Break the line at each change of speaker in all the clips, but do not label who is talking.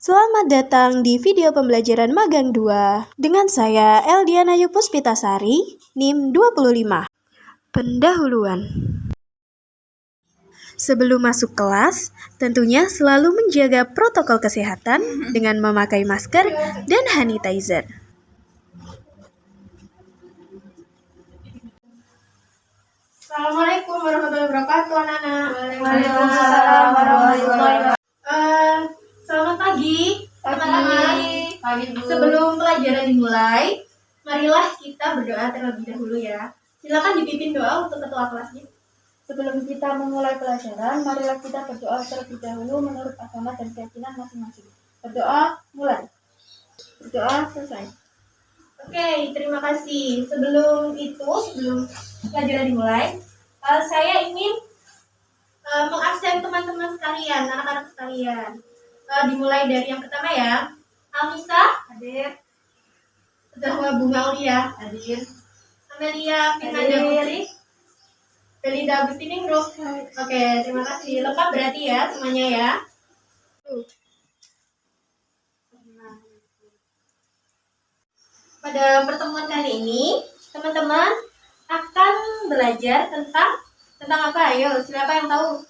Selamat datang di video pembelajaran magang 2 dengan saya Eldiana Puspitasari, NIM 25. Pendahuluan. Sebelum masuk kelas, tentunya selalu menjaga protokol kesehatan dengan memakai masker dan sanitizer.
Assalamualaikum warahmatullahi wabarakatuh, anak-anak.
Waalaikumsalam warahmatullahi wabarakatuh.
Selamat pagi, teman-teman. Sebelum pelajaran dimulai, marilah kita berdoa terlebih dahulu ya. Silakan dipimpin doa untuk ketua kelasnya.
Sebelum kita memulai pelajaran, marilah kita berdoa terlebih dahulu menurut agama dan keyakinan masing-masing. Berdoa, mulai. Berdoa, selesai.
Oke, terima kasih. Sebelum pelajaran dimulai, saya ingin mengabsen teman-teman sekalian, anak-anak sekalian. Dimulai dari yang pertama ya. Alisa, hadir. Zahwa Bunga Aulia, hadir. Amelia Firnanda Putri, Belinda Agustini Group. Oke, terima kasih. Lengkap berarti ya semuanya ya. Pada pertemuan kali ini, teman-teman akan belajar tentang apa? Ayo, siapa yang tahu?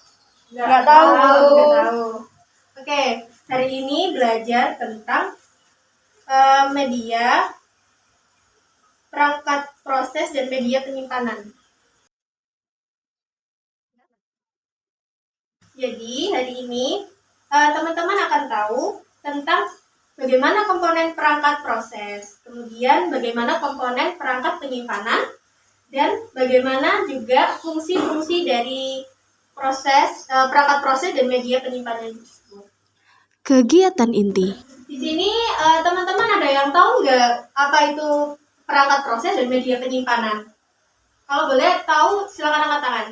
Nggak tahu.
Nggak tahu. Oke, hari ini belajar tentang media, perangkat proses, dan media penyimpanan. Jadi, hari ini teman-teman akan tahu tentang bagaimana komponen perangkat proses, kemudian bagaimana komponen perangkat penyimpanan, dan bagaimana juga fungsi-fungsi dari perangkat proses dan media penyimpanan tersebut.
Kegiatan inti.
Di sini teman-teman ada yang tahu nggak apa itu perangkat proses dan media penyimpanan? Kalau boleh tahu, silakan angkat tangan.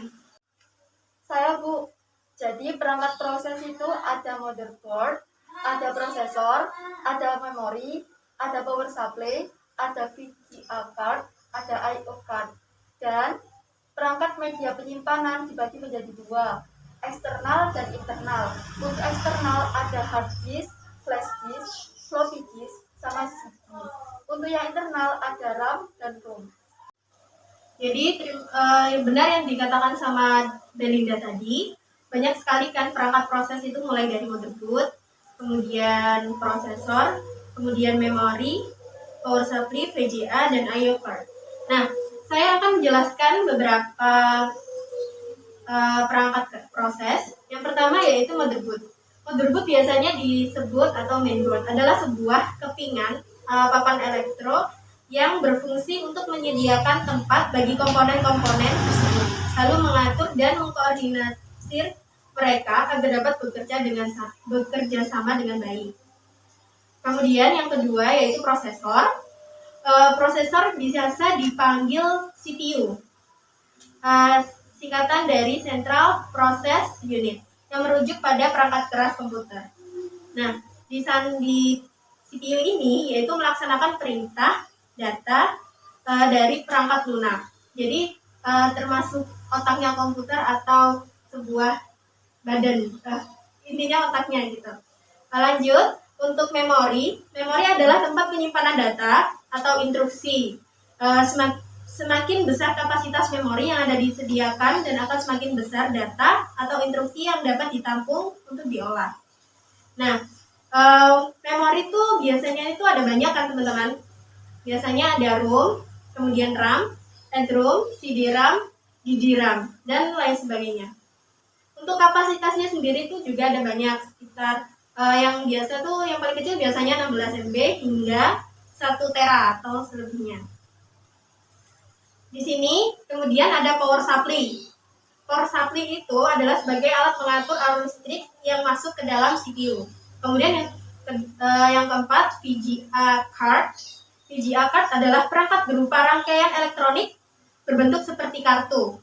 Saya, Bu. Jadi perangkat proses itu ada motherboard, ada prosesor, ada memori, ada power supply, ada VGA card, ada I/O card. Dan perangkat media penyimpanan dibagi menjadi dua, eksternal dan internal. Untuk eksternal ada hard disk, flash disk, floppy disk, sama CD. Untuk yang internal ada RAM dan ROM.
Jadi benar yang dikatakan sama Belinda tadi, banyak sekali kan perangkat proses itu mulai dari motherboard, kemudian prosesor, kemudian memori, power supply, VGA, dan I/O card. Nah, saya akan menjelaskan beberapa perangkat proses. Yang pertama yaitu motherboard. Motherboard biasanya disebut atau mainboard adalah sebuah kepingan papan elektro yang berfungsi untuk menyediakan tempat bagi komponen-komponen tersebut, lalu mengatur dan mengkoordinir mereka agar dapat bekerja sama dengan baik. Kemudian yang kedua yaitu prosesor. Prosesor biasa dipanggil CPU, singkatan dari Central Process Unit, yang merujuk pada perangkat keras komputer. Nah, di CPU ini yaitu melaksanakan perintah data dari perangkat lunak. Jadi termasuk otaknya komputer atau sebuah badan, intinya otaknya gitu. Lanjut, untuk memori adalah tempat penyimpanan data atau instruksi. Semakin besar kapasitas memori yang ada disediakan dan akan semakin besar data atau instruksi yang dapat ditampung untuk diolah. Nah, memori itu biasanya itu ada banyak kan teman-teman. Biasanya ada ROM, kemudian RAM, EDROM, CD-RAM, DD-RAM, dan lain sebagainya. Untuk kapasitasnya sendiri itu juga ada banyak, sekitar yang biasa tuh yang paling kecil biasanya 16 MB hingga 1 tera atau selebihnya. Di sini kemudian ada power supply. Power supply itu adalah sebagai alat pengatur arus listrik yang masuk ke dalam CPU. Kemudian yang keempat, VGA card. VGA card adalah perangkat berupa rangkaian elektronik berbentuk seperti kartu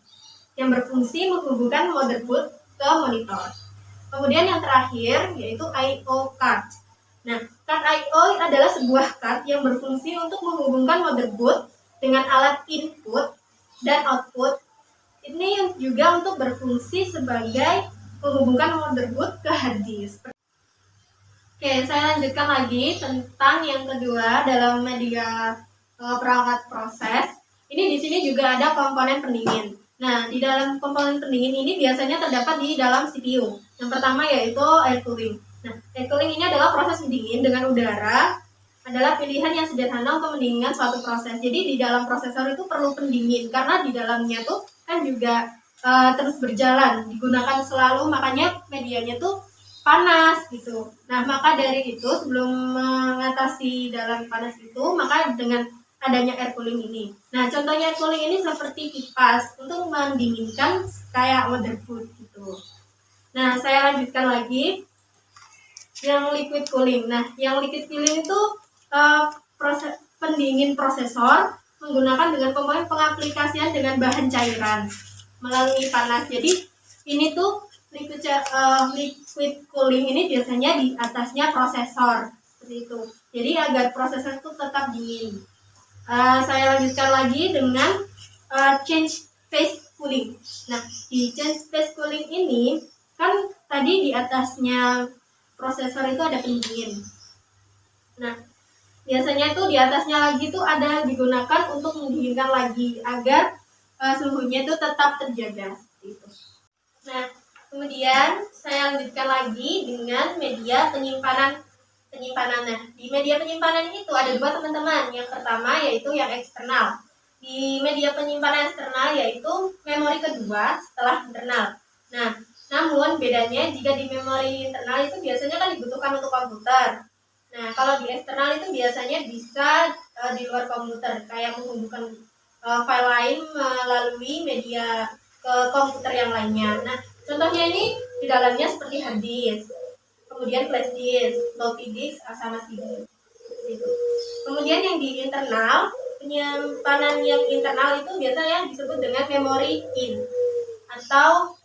yang berfungsi menghubungkan motherboard ke monitor. Kemudian yang terakhir yaitu I/O card. Nah, card I/O adalah sebuah card yang berfungsi untuk menghubungkan motherboard dengan alat input dan output. Ini juga untuk berfungsi sebagai menghubungkan motherboard ke hard disk. Oke, saya lanjutkan lagi tentang yang kedua dalam media perangkat proses. Ini di sini juga ada komponen pendingin. Nah, di dalam komponen pendingin ini biasanya terdapat di dalam CPU. Yang pertama yaitu air cooling. Nah, air cooling ini adalah proses pendingin dengan udara, adalah pilihan yang sederhana untuk mendinginkan suatu proses. Jadi di dalam prosesor itu perlu pendingin karena di dalamnya tuh kan juga terus berjalan, digunakan selalu, makanya medianya tuh panas gitu. Nah, maka dari itu sebelum mengatasi dalam panas itu, maka dengan adanya air cooling ini. Nah, contohnya air cooling ini seperti kipas untuk mendinginkan kayak motherboard gitu. Nah, saya lanjutkan lagi yang liquid cooling. Nah, yang liquid cooling itu proses pendingin prosesor menggunakan dengan komponen pengaplikasian dengan bahan cairan melalui panas. Jadi ini tuh liquid cooling ini biasanya di atasnya prosesor seperti itu. Jadi agar prosesor itu tetap dingin. Saya lanjutkan lagi dengan change phase cooling. Nah, di change phase cooling ini kan tadi di atasnya prosesor itu ada pendingin. Nah, biasanya itu di atasnya lagi tuh ada digunakan untuk mendinginkan lagi agar suhunya itu tetap terjaga seperti itu. Nah, kemudian saya lanjutkan lagi dengan media penyimpanan. Nah, di media penyimpanan itu ada dua teman-teman. Yang pertama yaitu yang eksternal. Di media penyimpanan eksternal yaitu memori kedua setelah internal. Nah, namun bedanya jika di memori internal itu biasanya kan dibutuhkan untuk komputer. Nah, kalau di eksternal itu biasanya bisa di luar komputer, kayak menghubungkan file lain melalui media ke komputer yang lainnya. Nah, contohnya ini di dalamnya seperti hard disk, kemudian flash disk, floppy disk, sama CD. Gitu. Kemudian yang di internal, penyimpanan yang internal itu biasanya disebut dengan memory in atau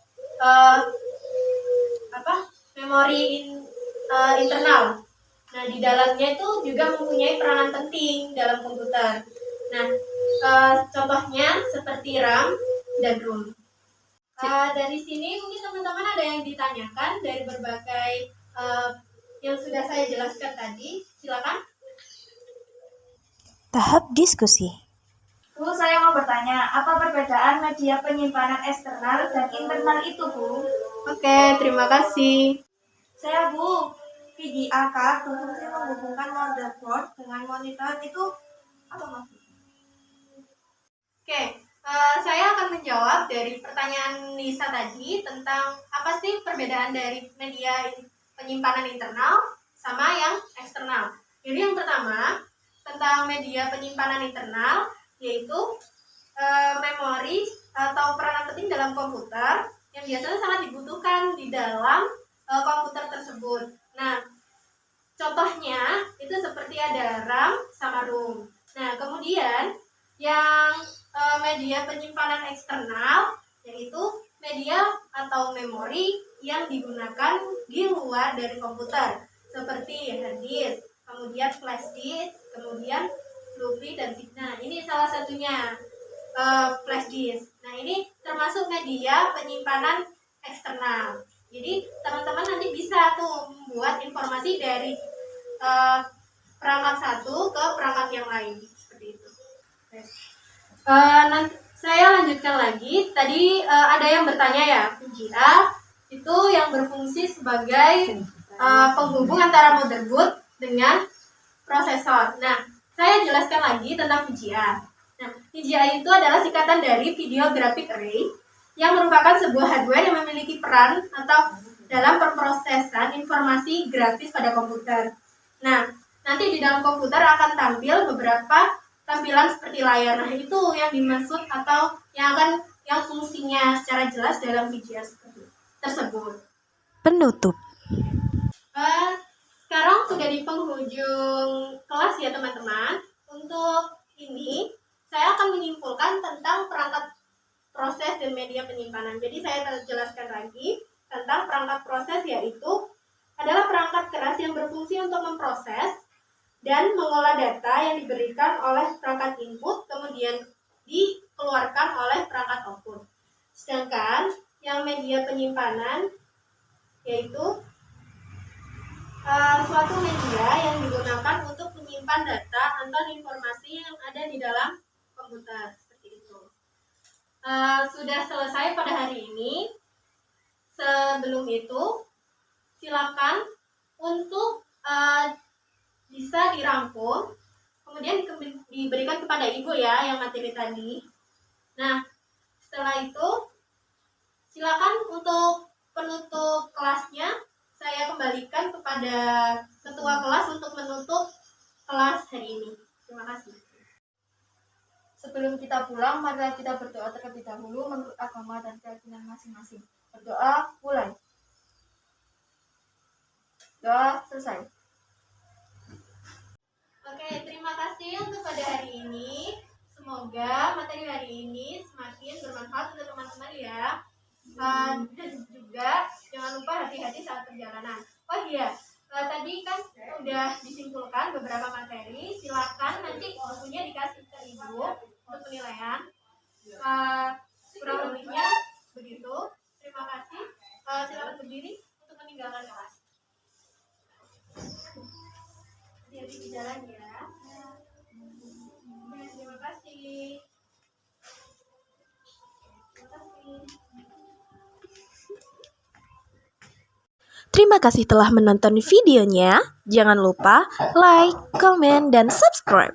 memori internal. Nah, di dalamnya itu juga mempunyai peranan penting dalam komputer. Nah, contohnya seperti RAM dan ROM. Dari sini mungkin teman-teman ada yang ditanyakan dari berbagai yang sudah saya jelaskan tadi. Silakan.
Tahap diskusi.
Bu, saya mau bertanya, apa perbedaan media penyimpanan eksternal dan internal itu, Bu?
Oke, terima kasih.
Saya, Bu, VGA card berfungsi menghubungkan motherboard dengan monitor itu apa maksudnya?
Oke, saya akan menjawab dari pertanyaan Nisa tadi tentang apa sih perbedaan dari media penyimpanan internal sama yang eksternal. Jadi yang pertama, tentang media penyimpanan internal, yaitu memori atau peranan penting dalam komputer yang biasanya sangat dibutuhkan di dalam komputer tersebut. Nah, contohnya itu seperti ada RAM sama ROM. Nah, kemudian yang media penyimpanan eksternal yaitu media atau memori yang digunakan di luar dari komputer seperti hard disk, kemudian flash disk, kemudian floppy dan zip. Nah, ini salah satunya flash disk. Nah, ini termasuk media penyimpanan eksternal. Jadi teman-teman nanti bisa tuh membuat informasi dari perangkat satu ke perangkat yang lain seperti itu. Nanti saya lanjutkan lagi. Tadi ada yang bertanya ya, VGA itu yang berfungsi sebagai penghubung antara motherboard dengan prosesor. Nah, saya jelaskan lagi tentang VGA. Nah, VGA itu adalah singkatan dari Video Graphic Array yang merupakan sebuah hardware yang memiliki peran atau dalam pemrosesan informasi grafis pada komputer. Nah, nanti di dalam komputer akan tampil beberapa tampilan seperti layar. Nah, itu yang dimaksud atau yang fungsinya secara jelas dalam VGA tersebut.
Penutup.
Sekarang sudah di penghujung kelas ya teman-teman. Untuk ini saya akan menyimpulkan tentang perangkat proses dan media penyimpanan. Jadi saya jelaskan lagi tentang perangkat proses, yaitu adalah perangkat keras yang berfungsi untuk memproses dan mengolah data yang diberikan oleh perangkat input kemudian dikeluarkan oleh perangkat output. Sedangkan yang media penyimpanan yaitu suatu media yang digunakan untuk menyimpan data atau informasi yang ada di dalam komputer, seperti itu. Sudah selesai pada hari ini. Sebelum itu, silakan untuk bisa dirangkum, kemudian diberikan kepada ibu ya yang materi tadi. Nah, setelah itu silakan untuk penutup kelasnya saya kembalikan kepada ketua kelas untuk menutup kelas hari ini. Terima kasih.
Sebelum kita pulang, marilah kita berdoa terlebih dahulu menurut agama dan keyakinan masing-masing. Berdoa, mulai. Doa selesai.
Oke, terima kasih untuk pada hari ini. Semoga materi hari ini semakin bermanfaat untuk teman-teman ya. Dan juga jangan lupa hati-hati saat perjalanan. Oh iya, tadi kan udah disimpulkan beberapa materi. Silakan nanti bukunya dikasih ke ibu untuk penilaian. Kurang lebihnya begitu. Terima kasih. Silakan berdiri untuk meninggalkan kelas. Hati-hati di jalan ya. Terima kasih. Terima kasih.
Terima kasih telah menonton videonya. Jangan lupa like, komen, dan subscribe.